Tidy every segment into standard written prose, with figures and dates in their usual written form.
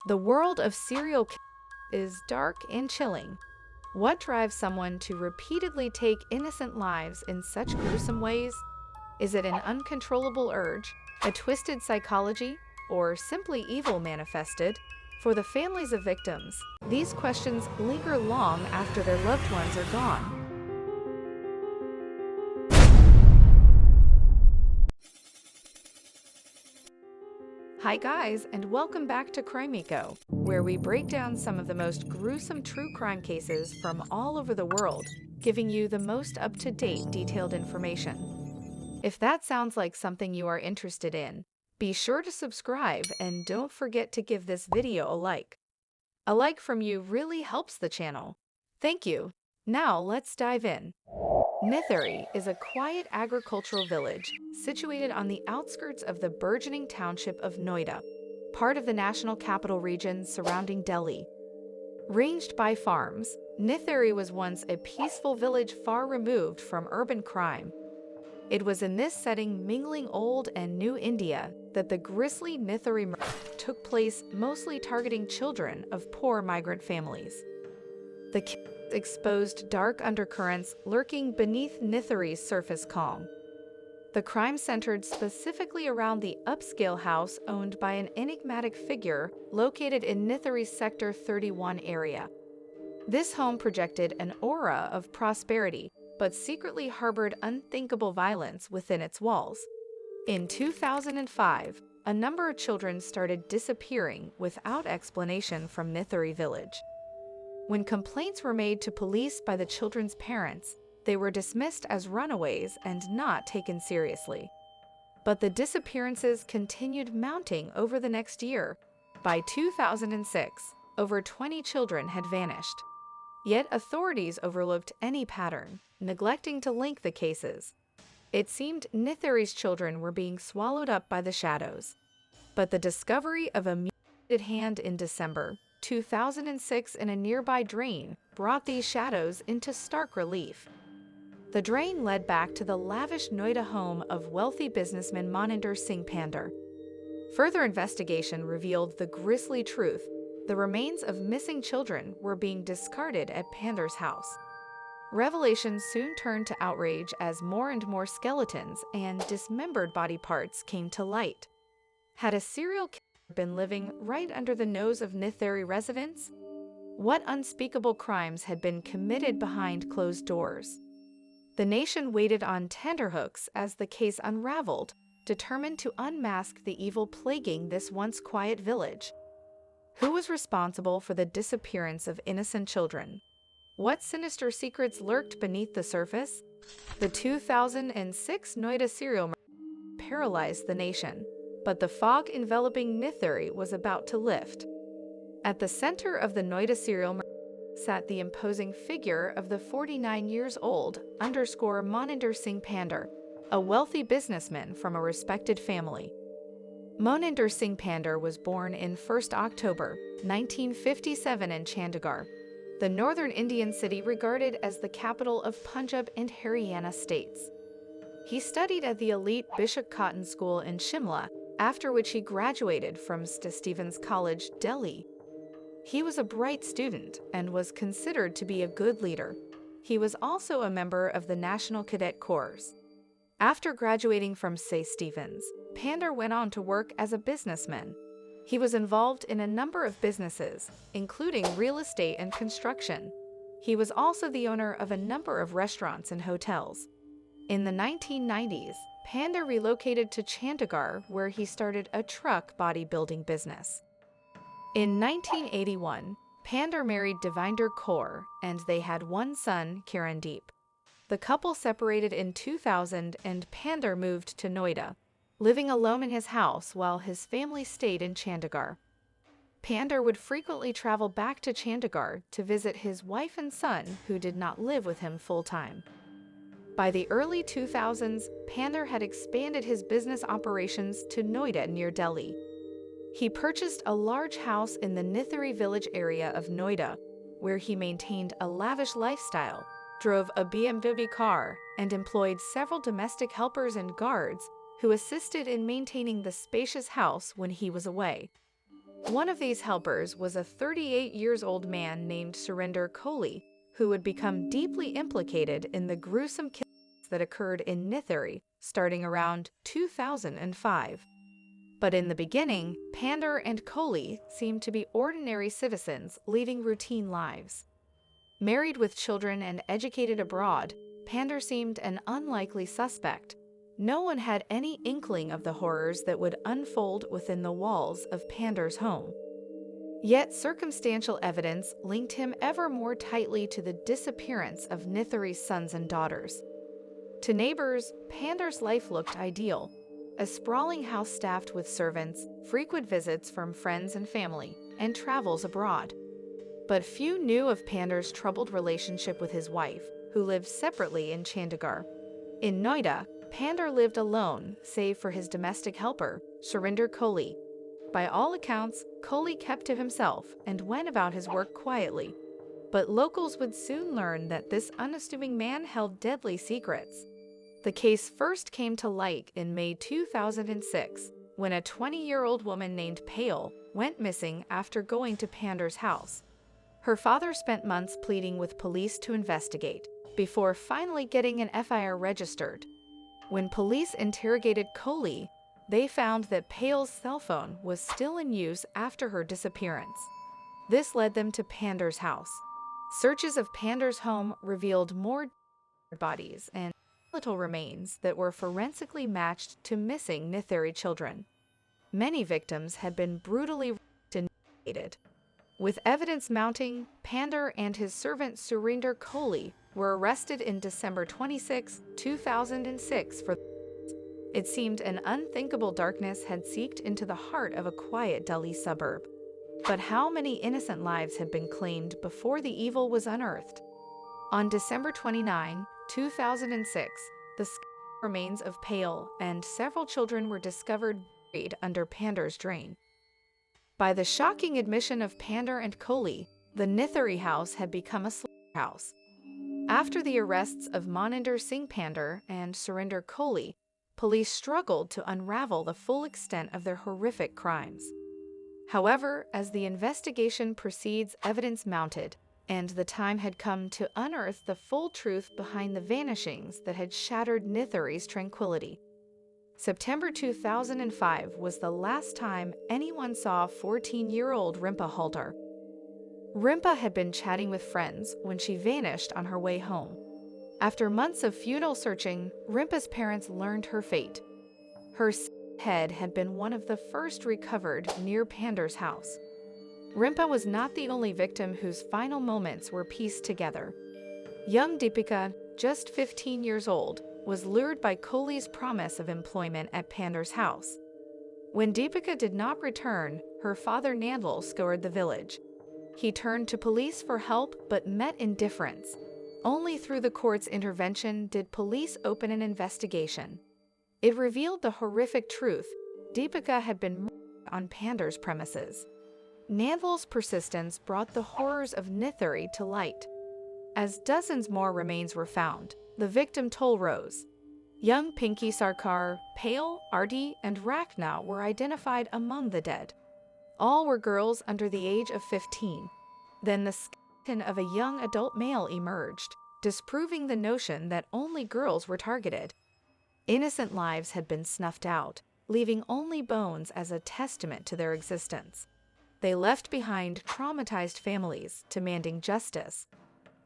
The world of serial killers is dark and chilling. What drives someone to repeatedly take innocent lives in such gruesome ways? Is it an uncontrollable urge, a twisted psychology, or simply evil manifested? For the families of victims, these questions linger long after their loved ones are gone. Hi guys, and welcome back to Crimeco, where we break down some of the most gruesome true crime cases from all over the world, giving you the most up-to-date detailed information. If that sounds like something you are interested in, be sure to subscribe and don't forget to give this video a like. A like from you really helps the channel. Thank you. Now let's dive in. Nithari is a quiet agricultural village situated on the outskirts of the burgeoning township of Noida, part of the National Capital Region surrounding Delhi. Ranged by farms, Nithari was once a peaceful village far removed from urban crime. It was in this setting, mingling old and new India, that the grisly Nithari murder took place, mostly targeting children of poor migrant families. The case exposed dark undercurrents lurking beneath Nithari's surface calm. The crime centered specifically around the upscale house owned by an enigmatic figure located in Nithari's Sector 31 area. This home projected an aura of prosperity, but secretly harbored unthinkable violence within its walls. In 2005, a number of children started disappearing without explanation from Nithari village. When complaints were made to police by the children's parents, they were dismissed as runaways and not taken seriously. But the disappearances continued mounting over the next year. By 2006, over 20 children had vanished. Yet authorities overlooked any pattern, neglecting to link the cases. It seemed Nithari's children were being swallowed up by the shadows. But the discovery of a mutilated hand in December 2006 in a nearby drain brought these shadows into stark relief. The drain led back to the lavish Noida home of wealthy businessman Moninder Singh Pandar. Further investigation revealed the grisly truth: the remains of missing children were being discarded at Pandar's house. Revelations soon turned to outrage as more and more skeletons and dismembered body parts came to light. Had a serial killer been living right under the nose of Nithari residents? What unspeakable crimes had been committed behind closed doors? The nation waited on tenterhooks as the case unraveled, determined to unmask the evil plaguing this once quiet village. Who was responsible for the disappearance of innocent children? What sinister secrets lurked beneath the surface? The 2006 Noida serial murder paralyzed the nation, but the fog enveloping Nithari was about to lift. At the center of the Noida serial murder sat the imposing figure of the 49-year-old Moninder Singh Pandar, a wealthy businessman from a respected family. Moninder Singh Pandar was born in 1st October 1957 in Chandigarh, the northern Indian city regarded as the capital of Punjab and Haryana states. He studied at the elite Bishop Cotton School in Shimla, after which he graduated from St. Stephen's College, Delhi. He was a bright student and was considered to be a good leader. He was also a member of the National Cadet Corps. After graduating from St. Stephen's, Pandar went on to work as a businessman. He was involved in a number of businesses, including real estate and construction. He was also the owner of a number of restaurants and hotels. In the 1990s, Pandar relocated to Chandigarh, where he started a truck bodybuilding business. In 1981, Pandar married Devinder Kaur, and they had one son, Kirandeep. The couple separated in 2000, and Pandar moved to Noida, living alone in his house while his family stayed in Chandigarh. Pandar would frequently travel back to Chandigarh to visit his wife and son, who did not live with him full-time. By the early 2000s, Pandar had expanded his business operations to Noida near Delhi. He purchased a large house in the Nithari village area of Noida, where he maintained a lavish lifestyle, drove a BMW car, and employed several domestic helpers and guards who assisted in maintaining the spacious house when he was away. One of these helpers was a 38-year-old man named Surinder Kohli, who would become deeply implicated in the gruesome killings that occurred in Nithari starting around 2005. But in the beginning, Pander and Kohli seemed to be ordinary citizens leading routine lives. Married with children and educated abroad, Pander seemed an unlikely suspect. No one had any inkling of the horrors that would unfold within the walls of Pander's home. Yet circumstantial evidence linked him ever more tightly to the disappearance of Nithari's sons and daughters. To neighbors, Pander's life looked ideal, a sprawling house staffed with servants, frequent visits from friends and family, and travels abroad. But few knew of Pander's troubled relationship with his wife, who lived separately in Chandigarh. In Noida, Pander lived alone, save for his domestic helper, Surinder Kohli. By all accounts, Kohli kept to himself and went about his work quietly. But locals would soon learn that this unassuming man held deadly secrets. The case first came to light in May 2006, when a 20-year-old woman named Payal went missing after going to Pander's house. Her father spent months pleading with police to investigate, before finally getting an FIR registered. When police interrogated Kohli, they found that Payal's cell phone was still in use after her disappearance. This led them to Pander's house. Searches of Pander's home revealed more bodies and skeletal remains that were forensically matched to missing Nithari children. Many victims had been brutally raped and mutilated. With evidence mounting, Pander and his servant Surinder Kohli were arrested in December 26, 2006 for it seemed an unthinkable darkness had seeped into the heart of a quiet Delhi suburb. But how many innocent lives had been claimed before the evil was unearthed? On December 29, 2006, the remains of Payal and several children were discovered buried under Pander's drain. By the shocking admission of Pander and Kohli, the Nithari house had become a slaughterhouse. After the arrests of Maninder Singh Pander and Surinder Kohli, police struggled to unravel the full extent of their horrific crimes. However, as the investigation proceeds, evidence mounted, and the time had come to unearth the full truth behind the vanishings that had shattered Nithari's tranquility. September 2005 was the last time anyone saw 14-year-old Rimpa Halder. Rimpa had been chatting with friends when she vanished on her way home. After months of futile searching, Rimpa's parents learned her fate. Her head had been one of the first recovered near Pander's house. Rimpa was not the only victim whose final moments were pieced together. Young Deepika, just 15 years old, was lured by Kohli's promise of employment at Pander's house. When Deepika did not return, her father Nandlal scoured the village. He turned to police for help but met indifference. Only through the court's intervention did police open an investigation. It revealed the horrific truth: Deepika had been murdered on Pander's premises. Nandlal's persistence brought the horrors of Nithari to light. As dozens more remains were found, the victim toll rose. Young Pinky Sarkar, Payal, Arti, and Rakna were identified among the dead. All were girls under the age of 15. Then the skeleton of a young adult male emerged, disproving the notion that only girls were targeted. Innocent lives had been snuffed out, leaving only bones as a testament to their existence. They left behind traumatized families demanding justice.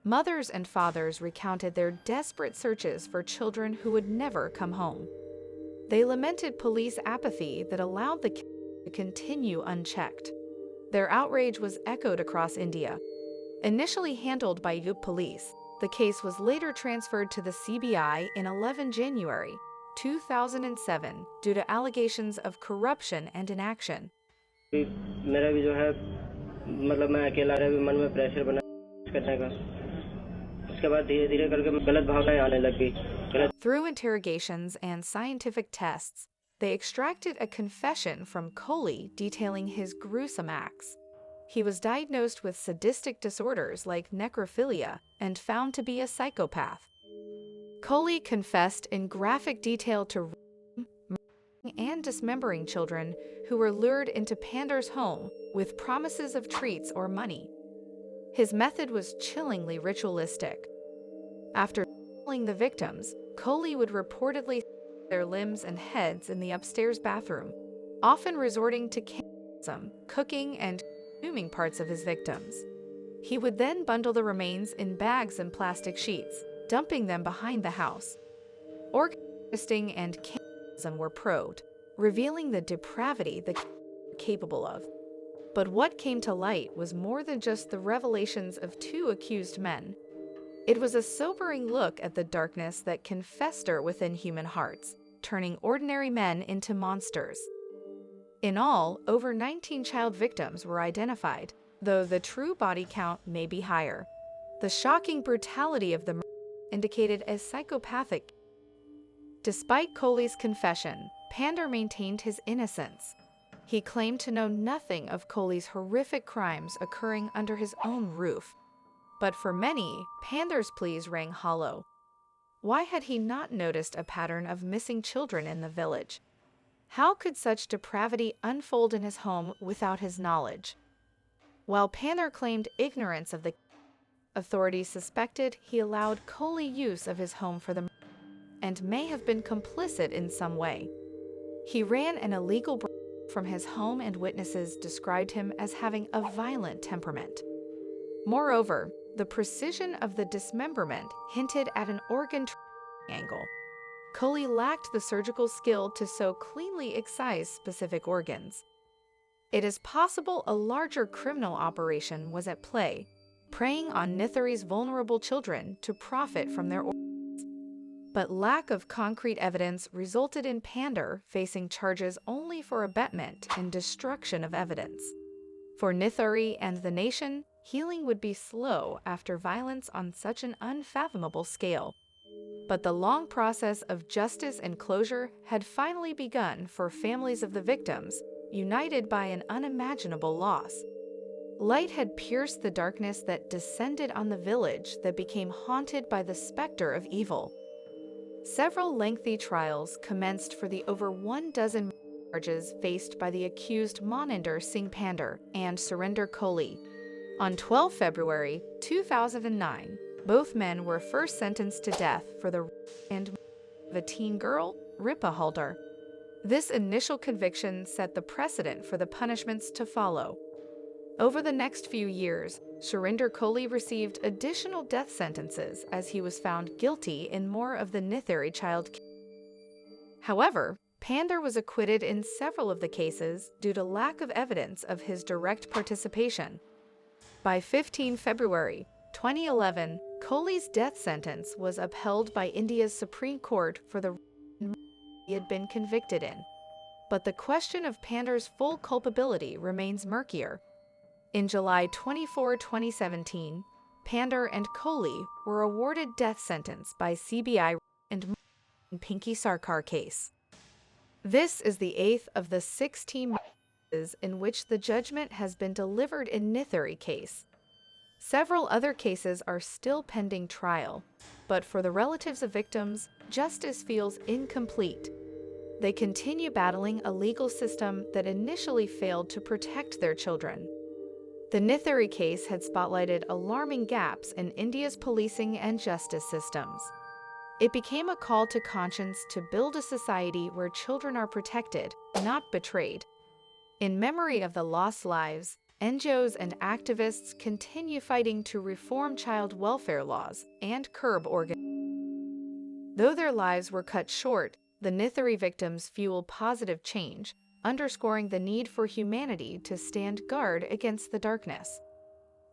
Mothers and fathers recounted their desperate searches for children who would never come home. They lamented police apathy that allowed the case to continue unchecked. Their outrage was echoed across India. Initially handled by UP police, the case was later transferred to the CBI in 11 January 2007 due to allegations of corruption and inaction. मेरा भी जो है मतलब मैं अकेला रह भी मन में प्रेशर बना करने का उसके बाद धीरे-धीरे करके गलत भावनाएं आने लग गई. Through interrogations and scientific tests, they extracted a confession from Kohli detailing his gruesome acts. He was diagnosed with sadistic disorders like necrophilia and found to be a psychopath. Kohli confessed in graphic detail to and dismembering children who were lured into Pander's home with promises of treats or money. His method was chillingly ritualistic. After killing the victims, Coley would reportedly their limbs and heads in the upstairs bathroom, often resorting to cannibalism, cooking, and consuming parts of his victims. He would then bundle the remains in bags and plastic sheets, dumping them behind the house. Organ harvesting and cannibalism were probed, revealing the depravity the killers were capable of. But what came to light was more than just the revelations of two accused men. It was a sobering look at the darkness that can fester within human hearts, turning ordinary men into monsters. In all, over 19 child victims were identified, though the true body count may be higher. The shocking brutality of the murder indicated a psychopathic. Despite Coley's confession, Pander maintained his innocence. He claimed to know nothing of Coley's horrific crimes occurring under his own roof. But for many, Pander's pleas rang hollow. Why had he not noticed a pattern of missing children in the village? How could such depravity unfold in his home without his knowledge? While Pander claimed ignorance of the case, authorities suspected he allowed Coley use of his home for the murder and may have been complicit in some way. He ran an illegal from his home, and witnesses described him as having a violent temperament. Moreover, the precision of the dismemberment hinted at an organ angle. Coley lacked the surgical skill to so cleanly excise specific organs. It is possible a larger criminal operation was at play, preying on Nithari's vulnerable children to profit from their organs. But lack of concrete evidence resulted in Pander facing charges only for abetment and destruction of evidence. For Nithari and the nation, healing would be slow after violence on such an unfathomable scale. But the long process of justice and closure had finally begun for families of the victims, united by an unimaginable loss. Light had pierced the darkness that descended on the village that became haunted by the specter of evil. Several lengthy trials commenced for the over 12 charges faced by the accused Moninder Singh Pander and Surinder Coley. On 12 February 2009, both men were first sentenced to death for the rape of a teen girl, Ripa Haldar. This initial conviction set the precedent for the punishments to follow. Over the next few years, Surinder Coley received additional death sentences as he was found guilty in more of the Nithari child cases. However, Pander was acquitted in several of the cases due to lack of evidence of his direct participation. By 15 February 2011, Coley's death sentence was upheld by India's Supreme Court for the murder he had been convicted in. But the question of Pander's full culpability remains murkier. In July 24, 2017, Pander and Coley were awarded death sentence by CBI and in Pinky Sarkar case. This is the 8th of the 16 cases in which the judgment has been delivered in Nithari case. Several other cases are still pending trial, but for the relatives of victims, justice feels incomplete. They continue battling a legal system that initially failed to protect their children. The Nithari case had spotlighted alarming gaps in India's policing and justice systems. It became a call to conscience to build a society where children are protected, not betrayed. In memory of the lost lives, NGOs and activists continue fighting to reform child welfare laws and curb organ. Though their lives were cut short, the Nithari victims fuel positive change, underscoring the need for humanity to stand guard against the darkness.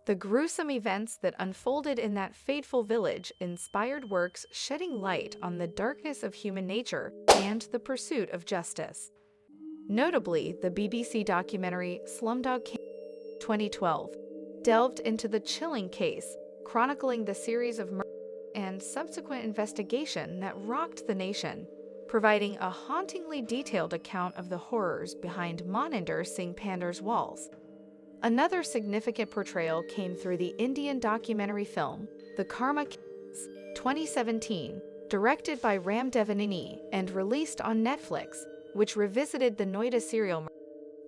The gruesome events that unfolded in that fateful village inspired works shedding light on the darkness of human nature and the pursuit of justice. Notably, the BBC documentary Slumdog Candy 2012 delved into the chilling case, chronicling the series of murders and subsequent investigation that rocked the nation, providing a hauntingly detailed account of the horrors behind Moninder Singh Pander's walls. Another significant portrayal came through the Indian documentary film, The Karma Case, 2017, directed by Ram Devanini and released on Netflix, which revisited the Noida serial murder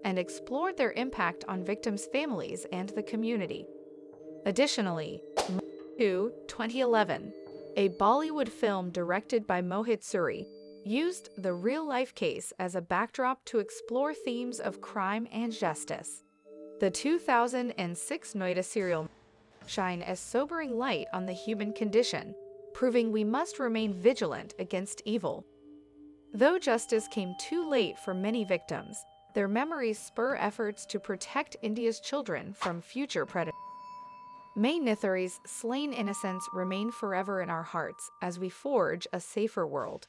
and explored their impact on victims' families and the community. Additionally, 2011, a Bollywood film directed by Mohit Suri, used the real-life case as a backdrop to explore themes of crime and justice. The 2006 Noida serial murder shine a sobering light on the human condition, proving we must remain vigilant against evil. Though justice came too late for many victims, their memories spur efforts to protect India's children from future predators. May Nithari's slain innocents remain forever in our hearts as we forge a safer world.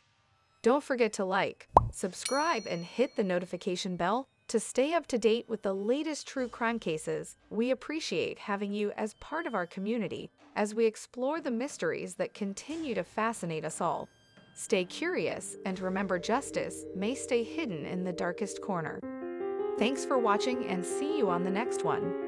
Don't forget to like, subscribe, and hit the notification bell to stay up to date with the latest true crime cases. We appreciate having you as part of our community as we explore the mysteries that continue to fascinate us all. Stay curious and remember, justice may stay hidden in the darkest corner. Thanks for watching and see you on the next one.